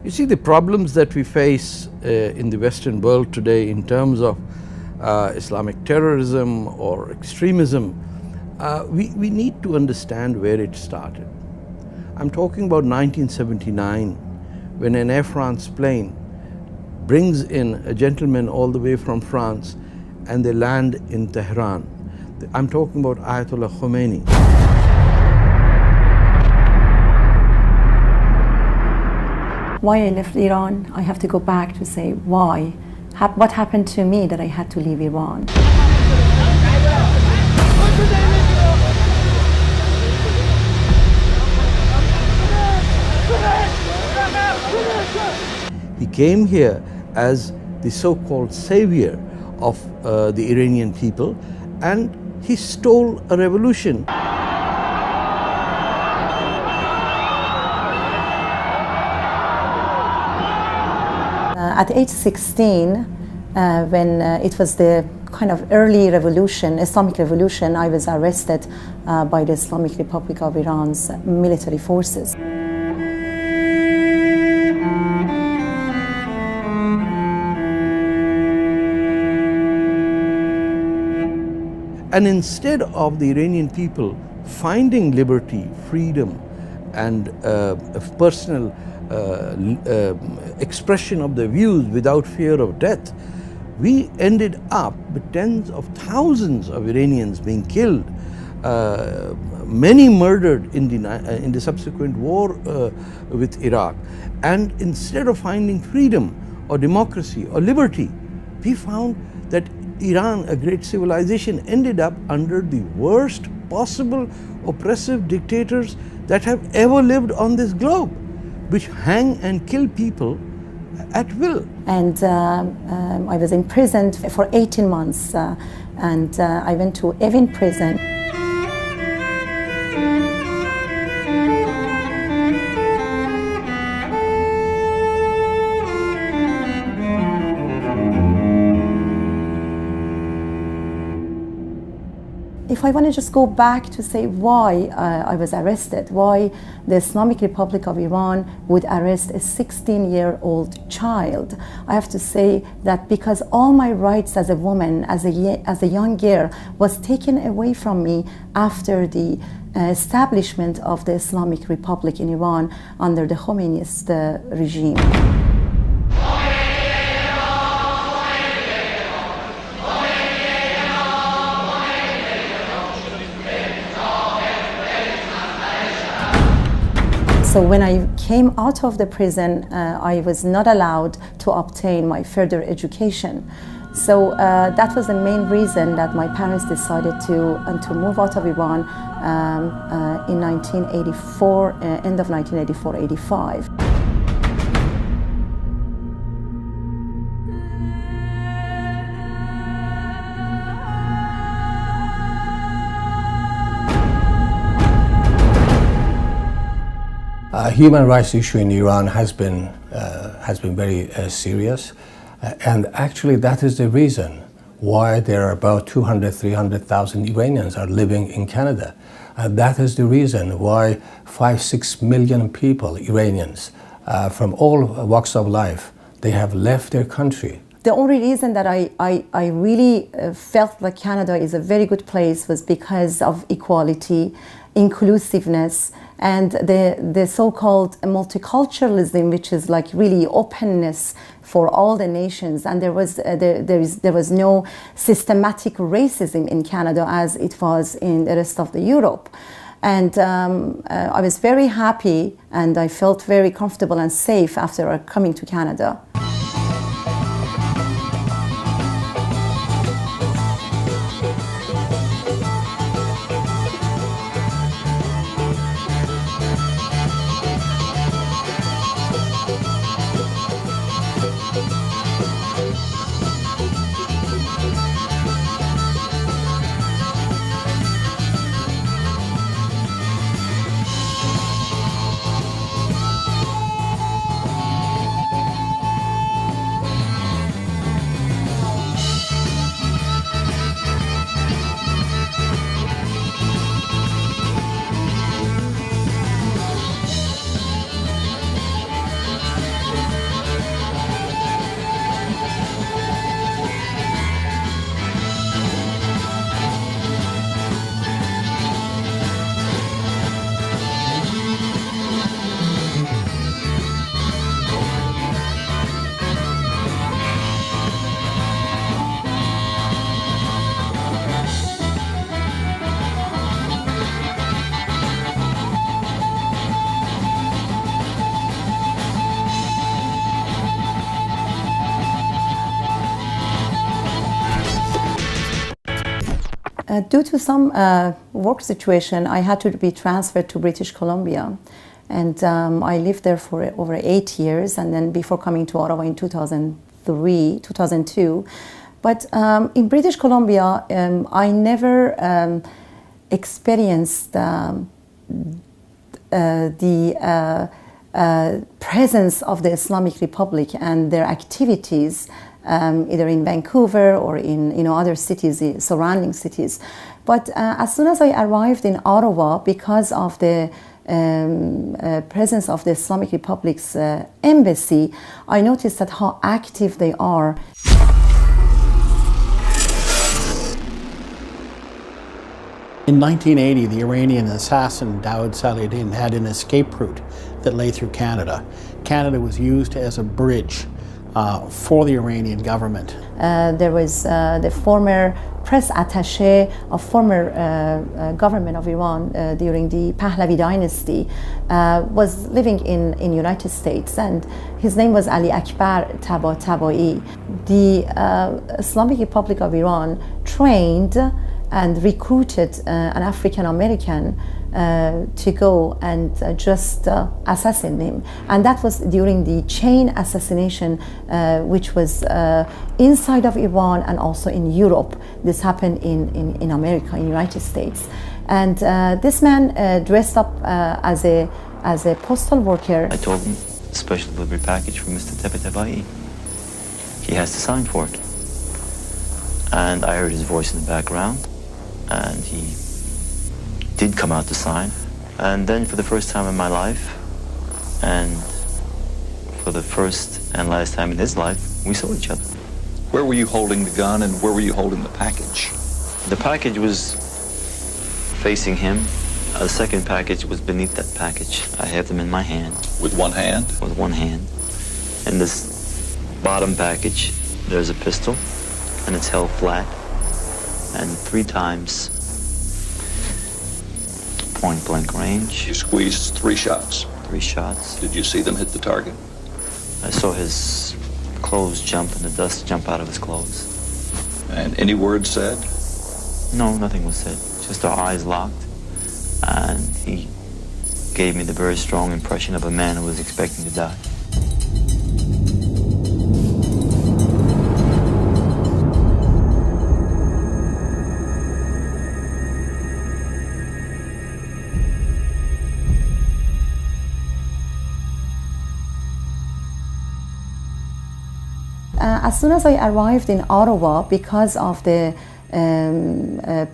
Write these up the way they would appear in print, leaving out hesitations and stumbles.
You see, the problems that we face in the Western world today in terms of Islamic terrorism or extremism, we need to understand where it started. I'm talking about 1979, when an Air France plane brings in a gentleman all the way from France and they land in Tehran. I'm talking about Ayatollah Khomeini. Why I left Iran, I have to go back to say why. What happened to me that I had to leave Iran? He came here as the so-called savior of the Iranian people, and he stole a revolution. At age 16, when it was the kind of early revolution, Islamic revolution, I was arrested by the Islamic Republic of Iran's military forces. And instead of the Iranian people finding liberty, freedom, and personal expression of their views without fear of death, we ended up with tens of thousands of Iranians being killed, many murdered in the subsequent war with Iraq. And instead of finding freedom or democracy or liberty, we found that Iran, a great civilization, ended up under the worst possible oppressive dictators that have ever lived on this globe, which hang and kill people at will. And I was imprisoned for 18 months, and I went to Evin prison. If I want to just go back to say why I was arrested, why the Islamic Republic of Iran would arrest a 16-year-old child, I have to say that because all my rights as a woman, as a young girl, was taken away from me after the establishment of the Islamic Republic in Iran under the Khomeinist regime. So when I came out of the prison, I was not allowed to obtain my further education. So that was the main reason that my parents decided to move out of Iran in 1984, end of 1984-85. Human rights issue in Iran has been very serious, and actually that is the reason why there are about 200,000-300,000 Iranians are living in Canada. That is the reason why 5-6 million people, Iranians, from all walks of life, they have left their country. The only reason that I really felt like Canada is a very good place was because of equality, inclusiveness, and the so-called multiculturalism, which is like really openness for all the nations. And there was no systematic racism in Canada as it was in the rest of the Europe. And I was very happy, and I felt very comfortable and safe after coming to Canada. Due to some work situation, I had to be transferred to British Columbia. And I lived there for over 8 years, and then before coming to Ottawa in 2002. But in British Columbia, I never experienced the presence of the Islamic Republic and their activities, either in Vancouver or in other cities, surrounding cities. But as soon as I arrived in Ottawa, because of the presence of the Islamic Republic's embassy, I noticed that how active they are. In 1980, the Iranian assassin Daoud Salahuddin had an escape route that lay through Canada. Canada was used as a bridge for the Iranian government. There was the former press attaché of former government of Iran during the Pahlavi dynasty was living in United States, and his name was Ali Akbar Tabatabai. The Islamic Republic of Iran trained and recruited an African American to go and just assassinate him. And that was during the chain assassination, which was inside of Iran and also in Europe. This happened in America, in United States. And this man dressed up as a postal worker. I told him, special delivery package for Mr. Tabatabai. He has to sign for it. And I heard his voice in the background, and he did come out to sign. And then for the first time in my life, and for the first and last time in his life, we saw each other. Where were you holding the gun and where were you holding the package? The package was facing him. The second package was beneath that package. I have them in my hand. With one hand? With one hand. In this bottom package, there's a pistol, and it's held flat. And 3 times point blank range. You squeezed 3 shots? 3 shots. Did you see them hit the target? I saw his clothes jump and the dust jump out of his clothes. And any words said? No, nothing was said. Just our eyes locked. And he gave me the very strong impression of a man who was expecting to die. As soon as I arrived in Ottawa, because of the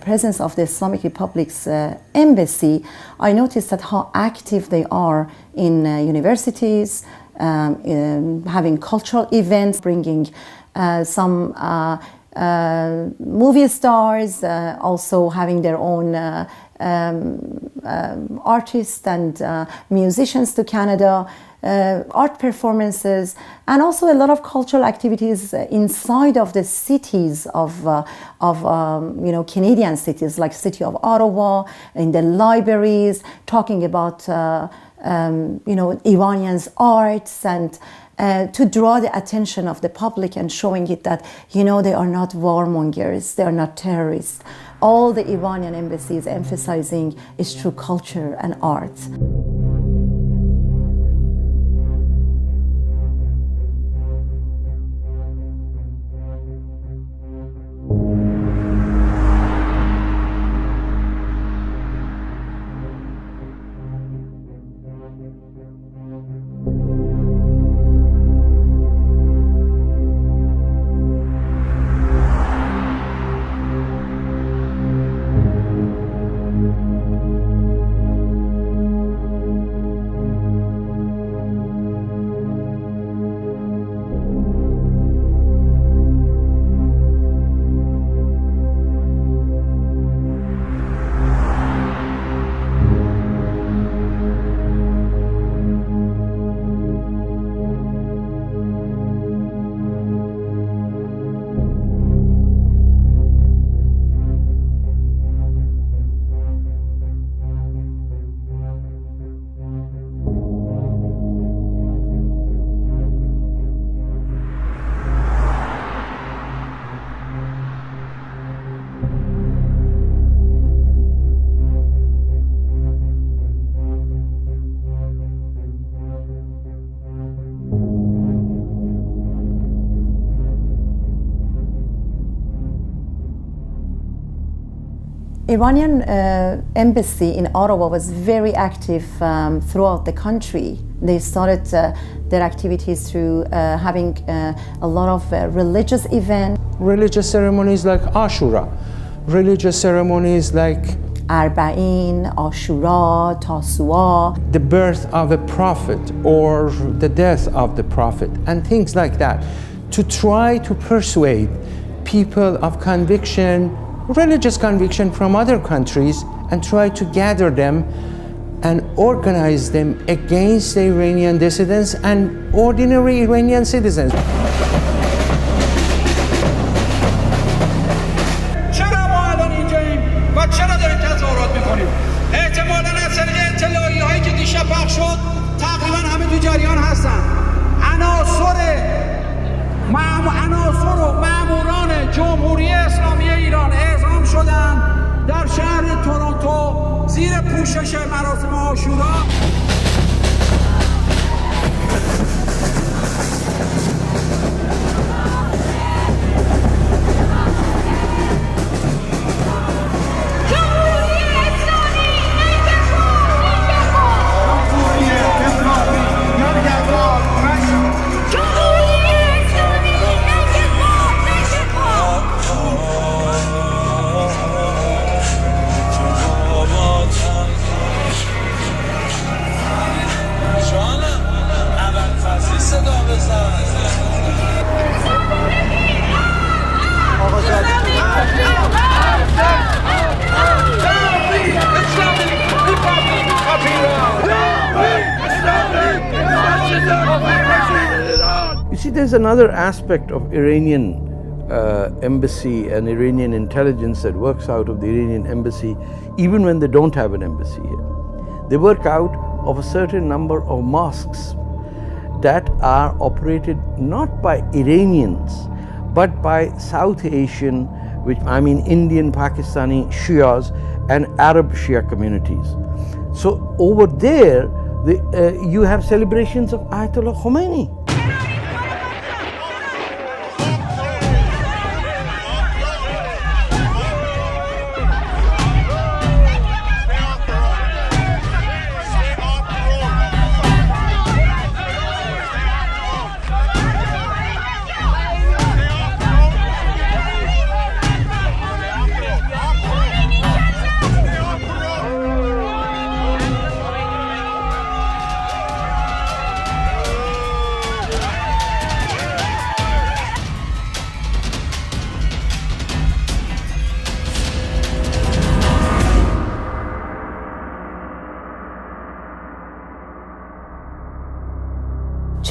presence of the Islamic Republic's embassy, I noticed that how active they are in universities, having cultural events, bringing some movie stars, also having their own artists and musicians to Canada, art performances, and also a lot of cultural activities inside of the cities of Canadian cities, like city of Ottawa, in the libraries, talking about Iranians' arts, and to draw the attention of the public and showing it that they are not warmongers, they are not terrorists. All the Iranian embassies emphasizing is true culture and art. Iranian embassy in Ottawa was very active throughout the country. They started their activities through having a lot of religious events. Religious ceremonies like Ashura, religious ceremonies like Arba'in, Ashura, Tasua. the birth of a prophet or the death of the prophet and things like that, to try to persuade people of conviction, religious conviction from other countries, and try to gather them and organize them against the Iranian dissidents and ordinary Iranian citizens. چرا ما الان اینجاییم و چرا داریم تظاهرات میکنیم؟ احتمالاً از طریق اطلاعیه هایی که دیشب پخش شد تقریبا همه تو جریان هستن. عناصر و ماموران جمهوری اسلامی ایران اعزام شدند در شهر تورنتو زیر پوشش مراسم عاشورا. You see, there's another aspect of Iranian embassy and Iranian intelligence that works out of the Iranian embassy, even when they don't have an embassy here. They work out of a certain number of mosques that are operated not by Iranians, but by South Asian, which I mean Indian, Pakistani Shias and Arab Shia communities. So over there, you have celebrations of Ayatollah Khomeini.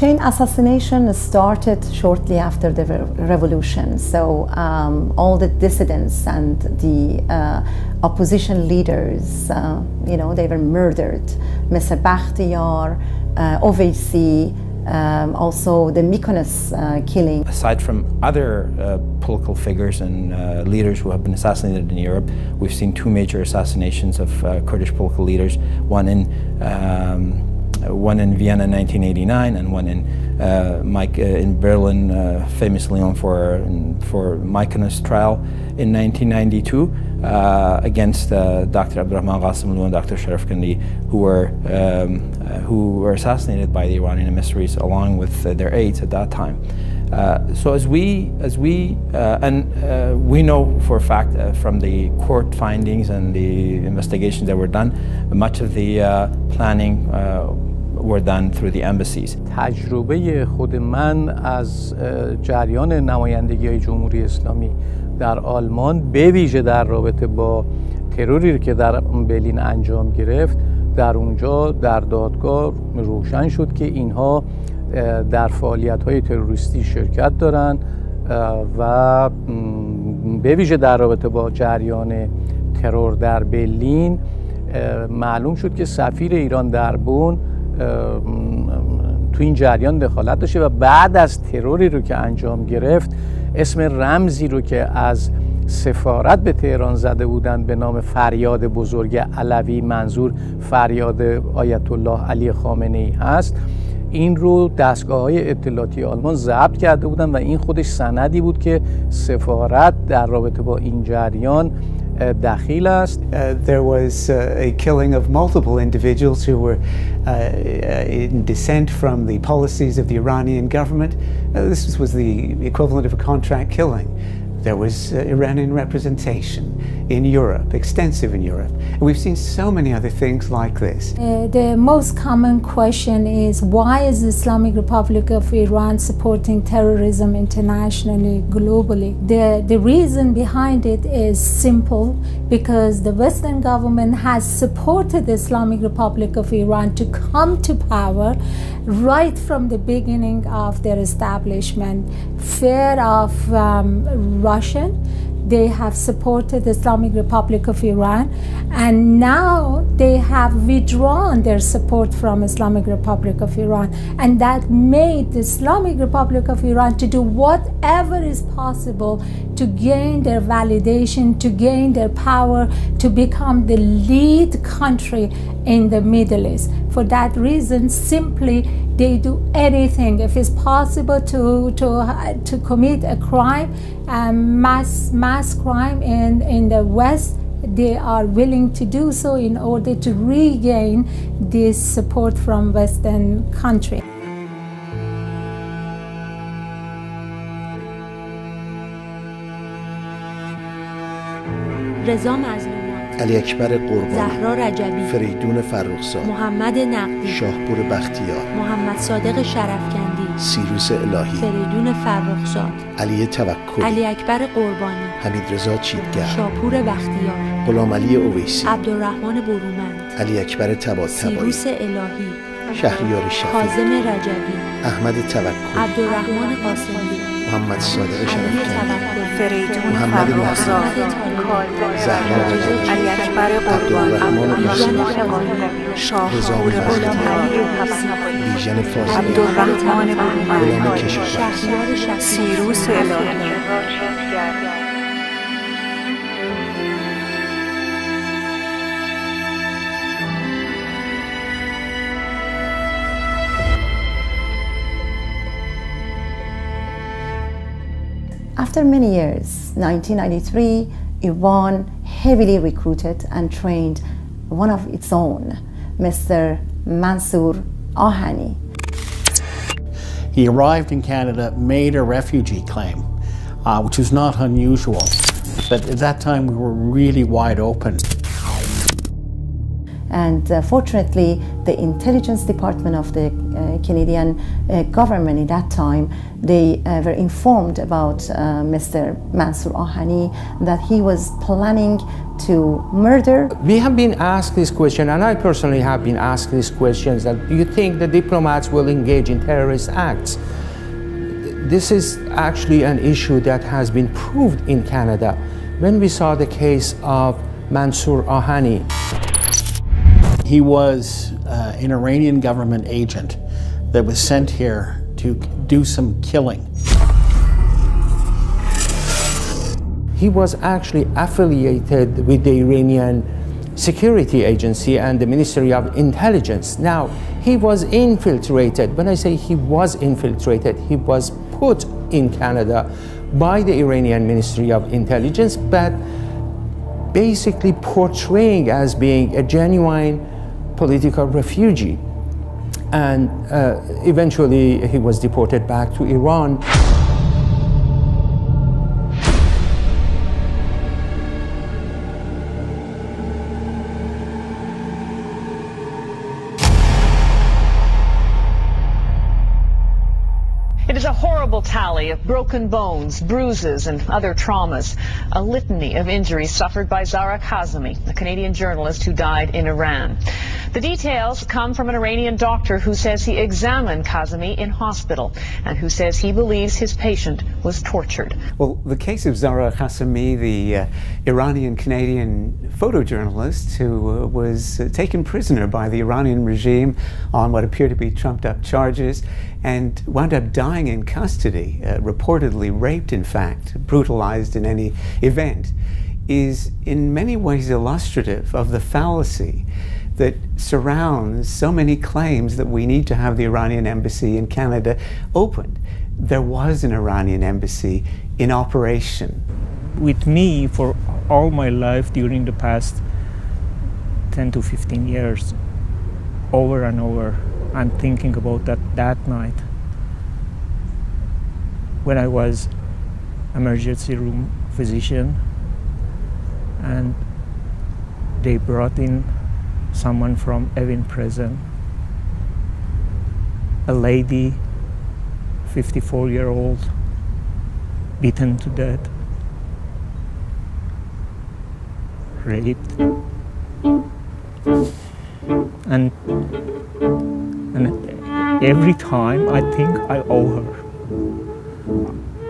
Chain assassination started shortly after the revolution. So all the dissidents and the opposition leaders, they were murdered. Mr. Bakhtiyar, Oveisi, also the Mykonos killing. Aside from other political figures and leaders who have been assassinated in Europe, we've seen two major assassinations of Kurdish political leaders, one in Vienna in 1989 and one in Berlin, famously known for Mykonos trial in 1992 against Dr. Abdurrahman Qasimlu and Dr. Sharif Kandi, who were assassinated by the Iranian emissaries along with their aides at that time. So we know for a fact from the court findings and the investigations that were done, much of the planning were done through the embassies. تجربه خود من از جریان نمایندگی جمهوری اسلامی در آلمان به ویژه در رابطه با تروری که در برلین انجام گرفت، در اونجا در دادگاه روشن شد که اینها در فعالیت‌های تروریستی شرکت دارند و به ویژه در رابطه با جریان ترور در برلین معلوم شد که سفیر ایران در بن تو این جریان دخالت داشته و بعد از تروری رو که انجام گرفت اسم رمزی رو که از سفارت به تهران زده بودند به نام فریاد بزرگ علوی، منظور فریاد آیت الله علی خامنه‌ای هست، این رو دستگاه‌های اطلاعاتی آلمان ضبط کرده بودند و این خودش سندی بود که سفارت در رابطه با این جریان دخیل است. There was a killing of multiple individuals who were in dissent from the policies of the Iranian government. This was the equivalent of a contract killing. There was Iranian representation in Europe, extensive in Europe. And we've seen so many other things like this. The most common question is, why is the Islamic Republic of Iran supporting terrorism internationally, globally? The reason behind it is simple, because the Western government has supported the Islamic Republic of Iran to come to power right from the beginning of their establishment. Fear of Russian, they have supported the Islamic Republic of Iran, and now they have withdrawn their support from Islamic Republic of Iran, and that made the Islamic Republic of Iran to do whatever is possible to gain their validation, to gain their power, to become the lead country in the Middle East. For that reason, simply they do anything if it's possible to commit a crime, mass crime in the West. They are willing to do so in order to regain this support from Western country. رضا مظلومان، علی اکبر قربانی، زهرا رجبی، فریدون فرخزاد، محمد نقدی، شاهپور بختیار، محمد صادق شرفکندی، سیروس الهی، فریدون فرخزاد، علی توکلی، علی اکبر قربانی، حمیدرضا چیتگر، شاپور بختیار، غلام علی اویسی، عبدالرحمن برومند، علی اکبر طباطبایی، سیروس الهی، شهریار شفیع، کاظم رجبی، احمد توکلی، عبدالرحمن قاسمی، محمد صادق شرفکندی، فریدون محمد فرخزاد، زهرا رجبی، علی اکبر قربانی، عبدالرحمن شاهپور بختیار، بیژن فاضلی، عبدالرحمن برومند، غلام کشاورز، سیروس الهی. After many years, 1993, Iran heavily recruited and trained one of its own, Mr. Mansour Ahani. He arrived in Canada, made a refugee claim, which was not unusual. But at that time, we were really wide open. And fortunately, the intelligence department of the Canadian government in that time, they were informed about Mr. Mansour Ahani, that he was planning to murder. We have been asked this question, and I personally have been asked these questions, that do you think the diplomats will engage in terrorist acts? This is actually an issue that has been proved in Canada. When we saw the case of Mansour Ahani, he was an Iranian government agent that was sent here to do some killing. He was actually affiliated with the Iranian Security Agency and the Ministry of Intelligence. Now, he was infiltrated. When I say he was infiltrated, he was put in Canada by the Iranian Ministry of Intelligence, but basically portraying as being a genuine political refugee. And eventually he was deported back to Iran. It is a horrible tally of broken bones, bruises, and other traumas. A litany of injuries suffered by Zara Kazemi, a Canadian journalist who died in Iran. The details come from an Iranian doctor who says he examined Kazemi in hospital and who says he believes his patient was tortured. Well, the case of Zara Kazemi, the Iranian-Canadian photojournalist who was taken prisoner by the Iranian regime on what appear to be trumped-up charges and wound up dying in custody, reportedly raped, in fact, brutalized in any event, is in many ways illustrative of the fallacy that surrounds so many claims that we need to have the Iranian embassy in Canada opened. there was an Iranian embassy in operation. With me, for all my life during the past 10 to 15 years, over and over, I'm thinking about that night when I was emergency room physician and they brought in someone from Evin prison, a lady, 54-year-old, beaten to death, raped, and every time I think I owe her.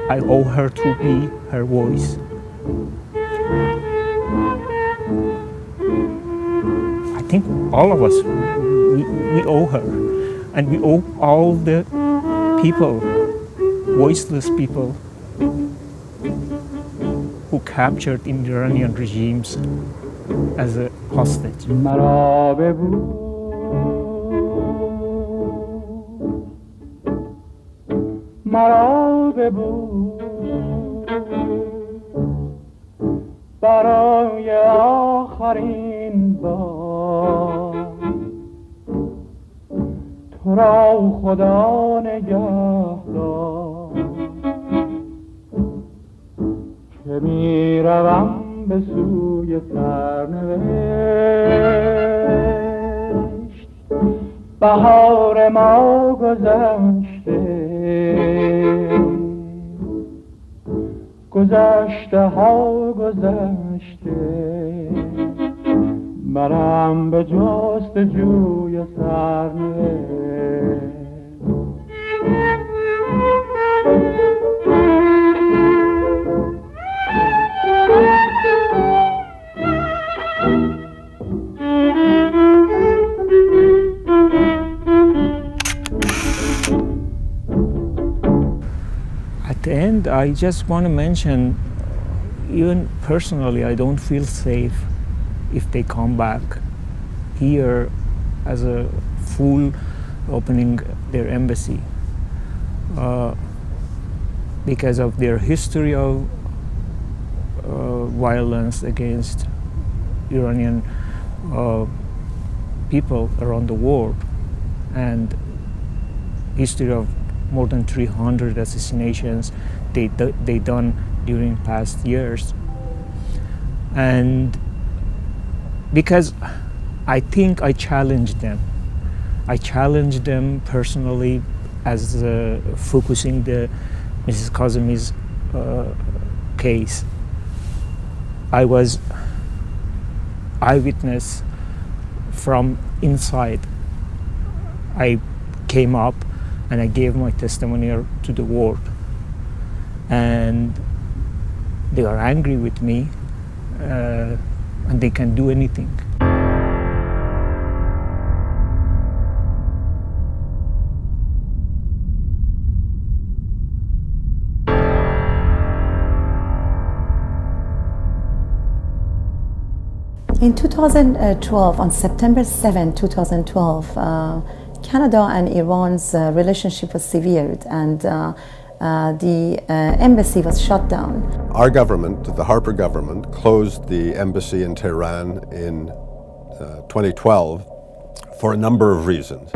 I owe her to be her voice. I think all of us, we owe her. And we owe all the people, voiceless people, who captured in Iranian regimes as a hostage. برای آخرین بار تو را خدا نگهدار که می روم به سوی سرنوشت بهار ما گذشته گذشته ها گذشته منم به جستجوی سرنوشت. At the end, I just want to mention, even personally, I don't feel safe if they come back here as a full opening their embassy because of their history of violence against Iranian people around the world and history of more than 300 assassinations they done during past years. And because I think I challenged them. I challenged them personally as focusing the Mrs. Kazemi's case. I was eyewitness from inside. I came up and I gave my testimony to the world. And they are angry with me and they can do anything. In 2012, on September 7, 2012, Canada and Iran's relationship was severed and the embassy was shut down. Our government, the Harper government, closed the embassy in Tehran in 2012 for a number of reasons.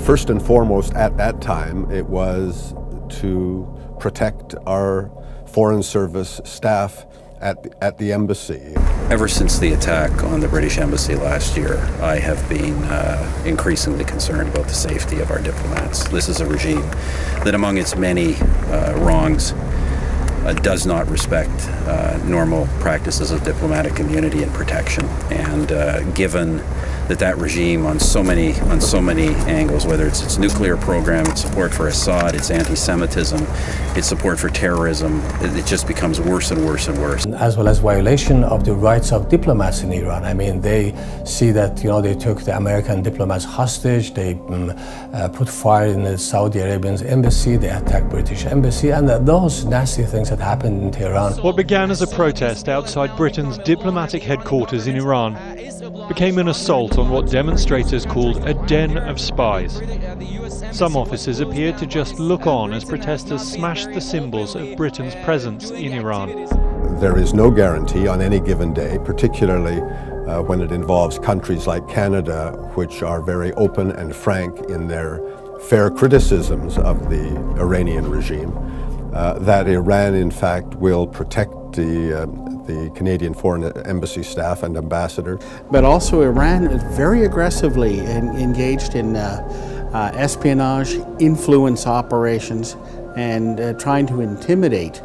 First and foremost, at that time, it was to protect our foreign service staff at the embassy. Ever since the attack on the British embassy last year, I have been increasingly concerned about the safety of our diplomats. This is a regime that, among its many wrongs, does not respect normal practices of diplomatic community and protection. And given that regime on so many angles, whether it's its nuclear program, its support for Assad, its anti-Semitism, its support for terrorism, it just becomes worse and worse and worse. As well as violation of the rights of diplomats in Iran. I mean, they see that, you know, they took the American diplomats hostage, they put fire in the Saudi Arabian's embassy, they attacked British embassy, and those nasty things that happened in Tehran. What began as a protest outside Britain's diplomatic headquarters in Iran became an assault on what demonstrators called a den of spies. Some officers appeared to just look on as protesters smashed the symbols of Britain's presence in Iran. There is no guarantee on any given day, particularly when it involves countries like Canada, which are very open and frank in their fair criticisms of the Iranian regime, that Iran in fact will protect the Canadian Foreign Embassy staff and ambassador. But also Iran is very aggressively engaged in espionage, influence operations, and trying to intimidate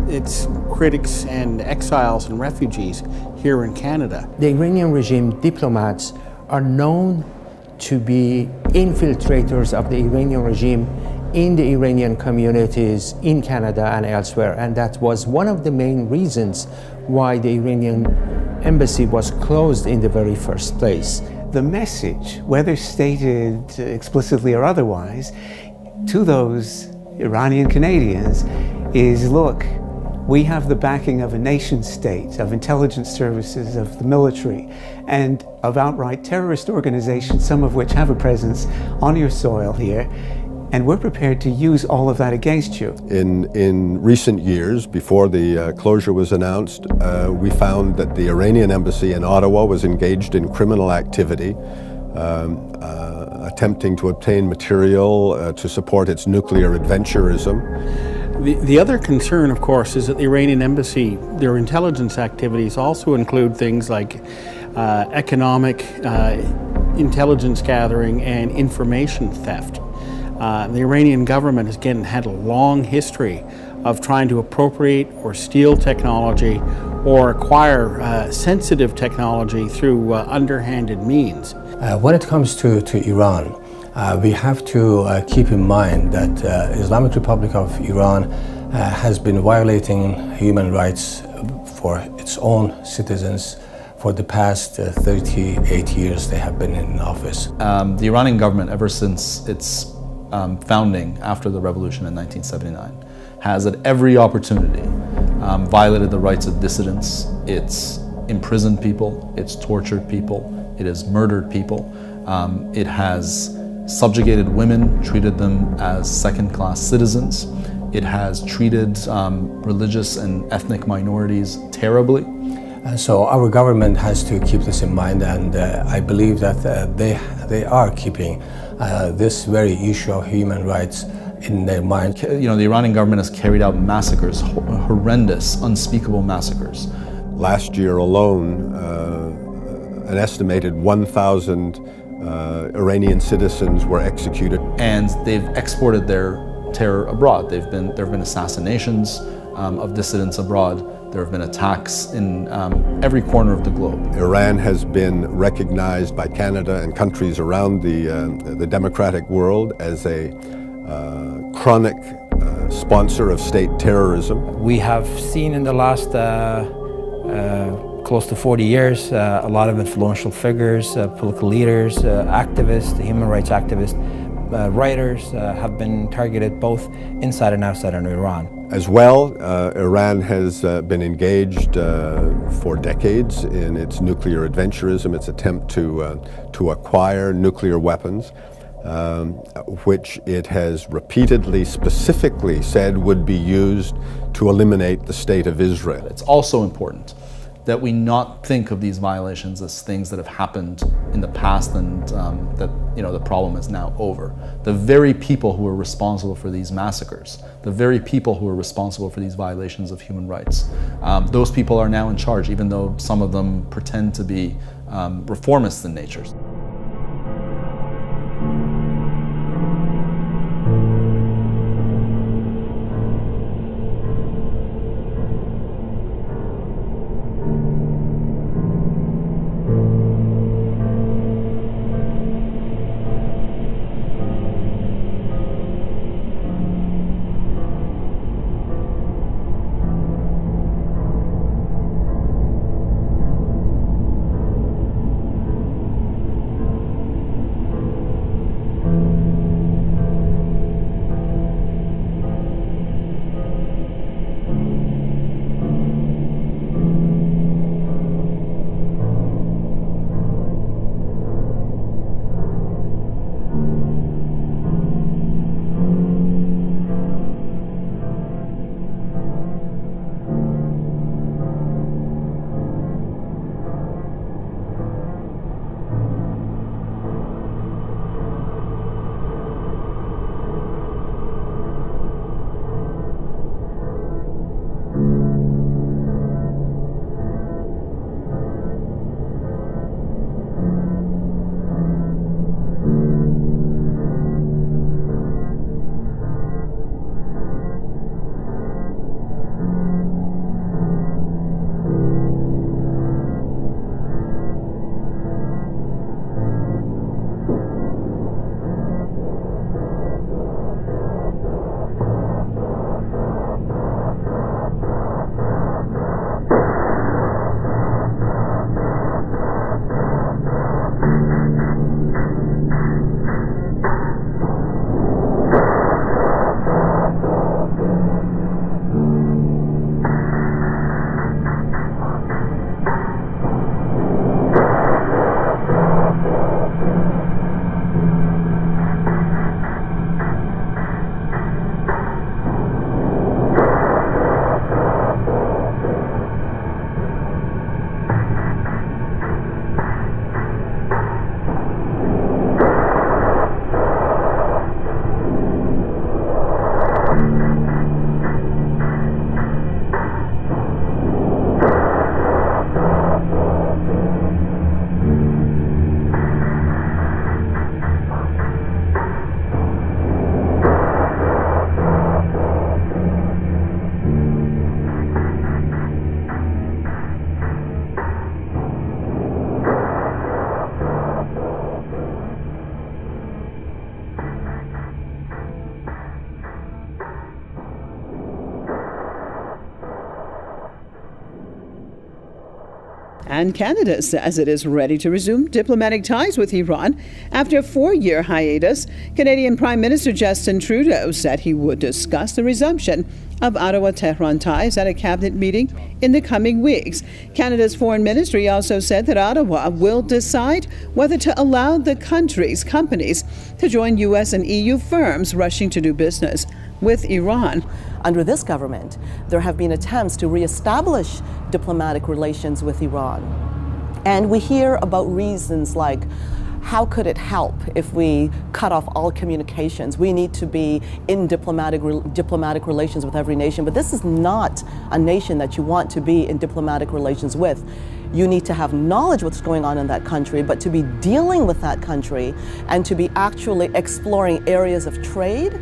its critics and exiles and refugees here in Canada. The Iranian regime diplomats are known to be infiltrators of the Iranian regime in the Iranian communities in Canada and elsewhere, and that was one of the main reasons why the Iranian embassy was closed in the very first place. The message, whether stated explicitly or otherwise, to those Iranian Canadians is, look, we have the backing of a nation state, of intelligence services, of the military, and of outright terrorist organizations, some of which have a presence on your soil here, and we're prepared to use all of that against you. In recent years, before the closure was announced, we found that the Iranian embassy in Ottawa was engaged in criminal activity, attempting to obtain material to support its nuclear adventurism. The other concern, of course, is that the Iranian embassy, their intelligence activities also include things like economic intelligence gathering and information theft. The Iranian government has again had a long history of trying to appropriate or steal technology or acquire sensitive technology through underhanded means. When it comes to Iran, we have to keep in mind that Islamic Republic of Iran has been violating human rights for its own citizens for the past 38 years they have been in office. The Iranian government, ever since its founding after the revolution in 1979, has at every opportunity violated the rights of dissidents. It's imprisoned people, it's tortured people, it has murdered people, it has subjugated women, treated them as second-class citizens. It has treated religious and ethnic minorities terribly. So our government has to keep this in mind, and I believe that they are keeping this very issue of human rights in their mind. You know, the Iranian government has carried out massacres, horrendous, unspeakable massacres. Last year alone, an estimated 1,000 Iranian citizens were executed. And they've exported their terror abroad. There have been assassinations of dissidents abroad. There have been attacks in every corner of the globe. Iran has been recognized by Canada and countries around the democratic world as a chronic sponsor of state terrorism. We have seen in the last close to 40 years a lot of influential figures, political leaders, activists, human rights activists, writers have been targeted both inside and outside of Iran. As well, Iran has been engaged for decades in its nuclear adventurism, its attempt to acquire nuclear weapons, which it has repeatedly, specifically said would be used to eliminate the state of Israel. It's also important that we not think of these violations as things that have happened in the past and that the problem is now over. The very people who are responsible for these massacres, the very people who are responsible for these violations of human rights, those people are now in charge, even though some of them pretend to be reformists in nature. And Canada says it is ready to resume diplomatic ties with Iran after a 4-year hiatus. Canadian Prime Minister Justin Trudeau said he would discuss the resumption of Ottawa-Tehran ties at a cabinet meeting in the coming weeks. Canada's foreign ministry also said that Ottawa will decide whether to allow the country's companies to join U.S. and EU firms rushing to do business with Iran. Under this government, there have been attempts to reestablish diplomatic relations with Iran. And we hear about reasons like, how could it help if we cut off all communications? We need to be in diplomatic relations with every nation. But this is not a nation that you want to be in diplomatic relations with. You need to have knowledge what's going on in that country, but to be dealing with that country and to be actually exploring areas of trade.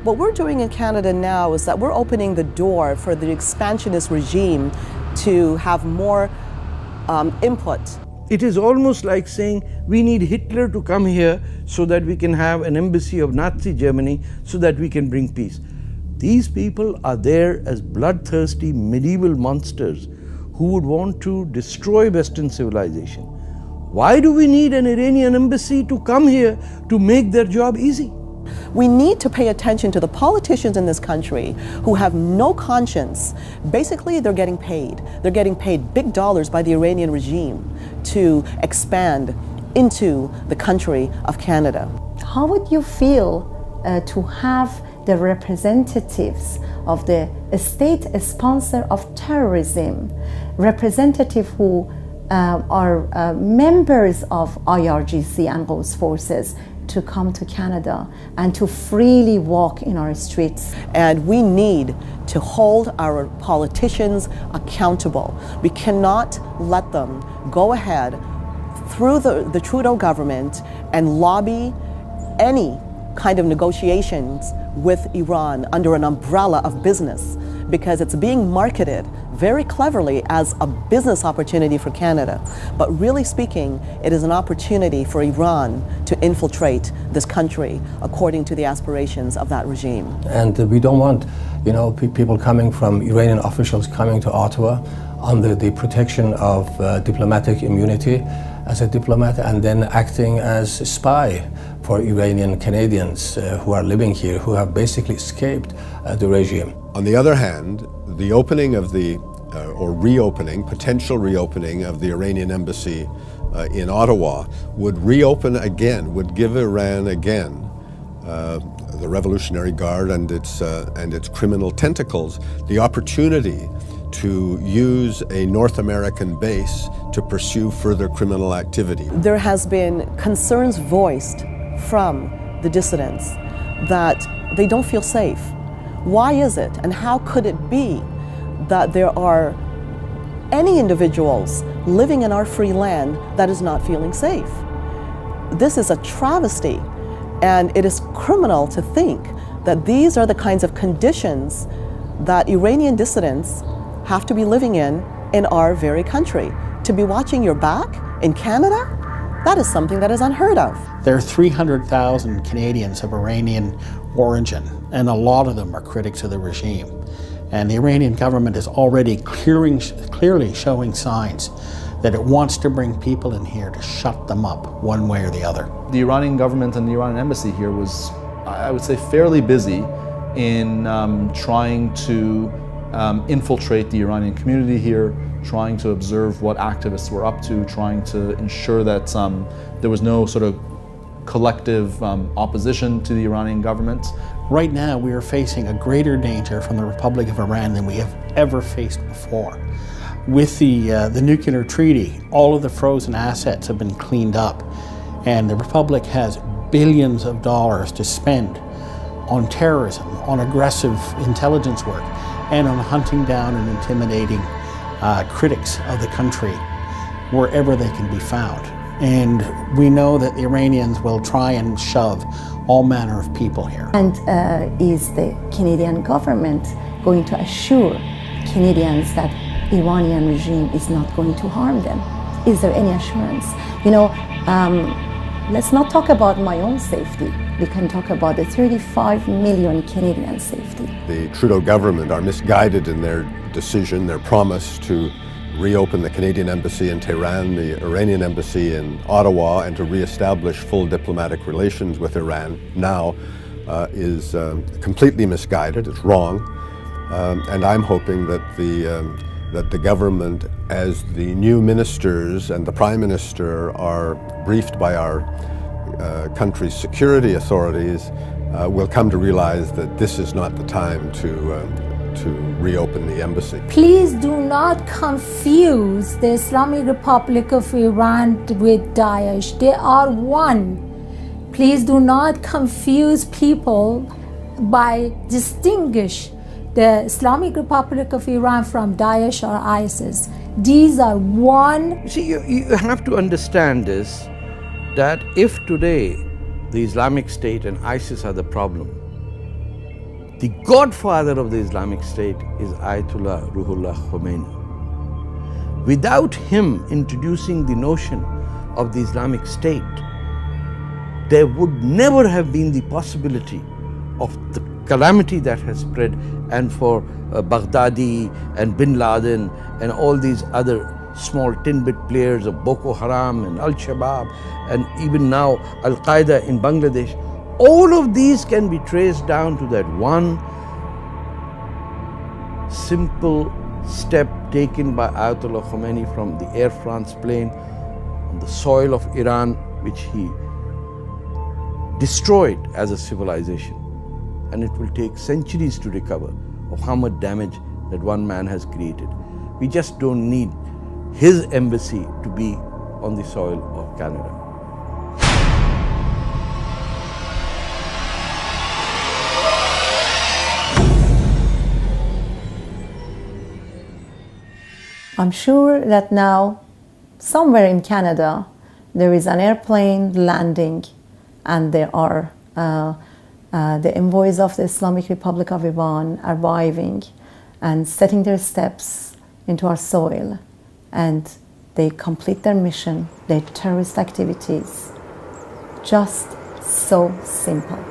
What we're doing in Canada now is that we're opening the door for the expansionist regime to have more input. It is almost like saying we need Hitler to come here so that we can have an embassy of Nazi Germany so that we can bring peace. These people are there as bloodthirsty medieval monsters who would want to destroy Western civilization. Why do we need an Iranian embassy to come here to make their job easy? We need to pay attention to the politicians in this country who have no conscience. Basically, they're getting paid. They're getting paid big dollars by the Iranian regime to expand into the country of Canada. How would you feel to have the representatives of the state sponsor of terrorism, representatives who are members of IRGC and Quds forces, to come to Canada and to freely walk in our streets? And we need to hold our politicians accountable. We cannot let them go ahead through the Trudeau government and lobby any kind of negotiations with Iran under an umbrella of business, because it's being marketed very cleverly as a business opportunity for Canada. But really speaking, it is an opportunity for Iran to infiltrate this country according to the aspirations of that regime. And we don't want, people coming from Iranian officials coming to Ottawa under the protection of diplomatic immunity as a diplomat and then acting as a spy for Iranian Canadians who are living here, who have basically escaped the regime. On the other hand, the opening of potential reopening of the Iranian embassy in Ottawa would would give Iran again the Revolutionary Guard and its criminal tentacles the opportunity to use a North American base to pursue further criminal activity. There has been concerns voiced from the dissidents that they don't feel safe. Why is it, and how could it be that there are any individuals living in our free land that is not feeling safe? This is a travesty, and it is criminal to think that these are the kinds of conditions that Iranian dissidents have to be living in our very country. To be watching your back in Canada, that is something that is unheard of. There are 300,000 Canadians of Iranian origin, and a lot of them are critics of the regime. And the Iranian government is already clearly showing signs that it wants to bring people in here to shut them up one way or the other. The Iranian government and the Iranian embassy here was, I would say, fairly busy in trying to infiltrate the Iranian community here, trying to observe what activists were up to, trying to ensure that there was no sort of collective opposition to the Iranian government. Right now, we are facing a greater danger from the Republic of Iran than we have ever faced before. With the nuclear treaty, all of the frozen assets have been cleaned up, and the Republic has billions of dollars to spend on terrorism, on aggressive intelligence work, and on hunting down and intimidating critics of the country wherever they can be found. And we know that the Iranians will try and shove all manner of people here. And is the Canadian government going to assure Canadians that Iranian regime is not going to harm them? Is there any assurance? Let's not talk about my own safety. We can talk about the 35 million Canadian safety. The Trudeau government are misguided in their decision, their promise to reopen the Canadian embassy in Tehran, the Iranian embassy in Ottawa, and to reestablish full diplomatic relations with Iran now is completely misguided. It's wrong. And I'm hoping that the government, as the new ministers and the Prime Minister are briefed by our country's security authorities, will come to realize that this is not the time to reopen the embassy. Please do not confuse the Islamic Republic of Iran with Daesh. They are one. Please do not confuse people by distinguish the Islamic Republic of Iran from Daesh or ISIS. These are one. See, you have to understand this, that if today the Islamic State and ISIS are the problem, the godfather of the Islamic State is Ayatollah Ruhollah Khomeini. Without him introducing the notion of the Islamic State, there would never have been the possibility of the calamity that has spread, and for Baghdadi and Bin Laden and all these other small tin-bit players of Boko Haram and Al-Shabaab and even now Al-Qaeda in Bangladesh. All of these can be traced down to that one simple step taken by Ayatollah Khomeini from the Air France plane on the soil of Iran, which he destroyed as a civilization. And it will take centuries to recover of how much damage that one man has created. We just don't need his embassy to be on the soil of Canada. I'm sure that now, somewhere in Canada, there is an airplane landing, and there are the envoys of the Islamic Republic of Iran arriving and setting their steps into our soil, and they complete their mission, their terrorist activities. Just so simple.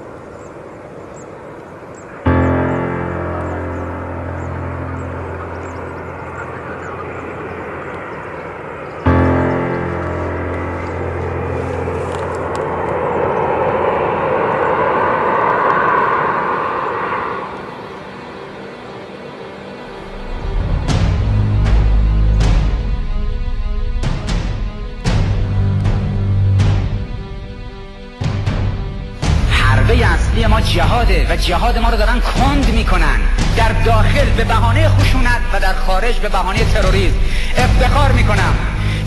ما جهاده و جهاد ما رو دارن کند میکنن، در داخل به بهانه خشونت و در خارج به بهانه تروریسم. افتخار میکنم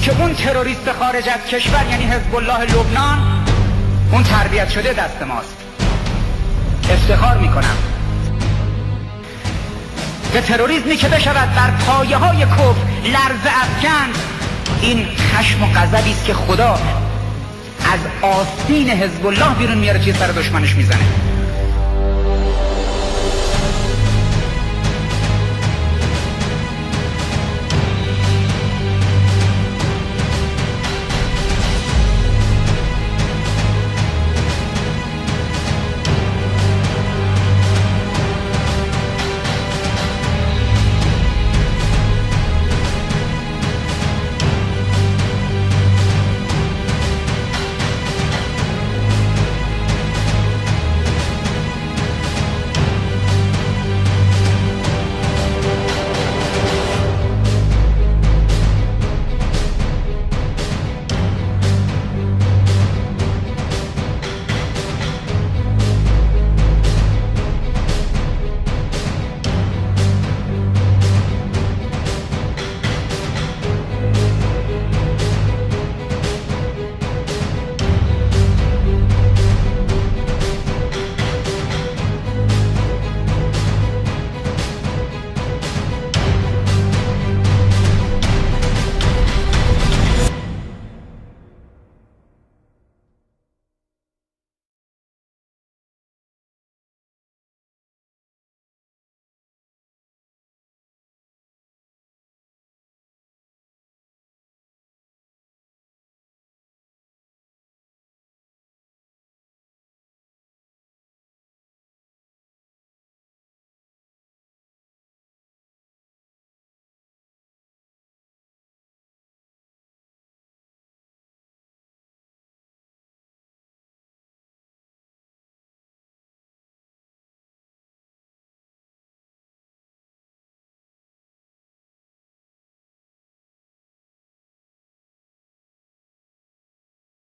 که اون تروریست خارج از کشور، یعنی حزب الله لبنان، اون تربیت شده دست ماست. افتخار میکنم به تروریسمی که بشود بر پایه های کفر لرزه افکن. این خشم و غضبی است که خدا از آستین حزب الله بیرون میاره، چیز سر دشمنش میزنه.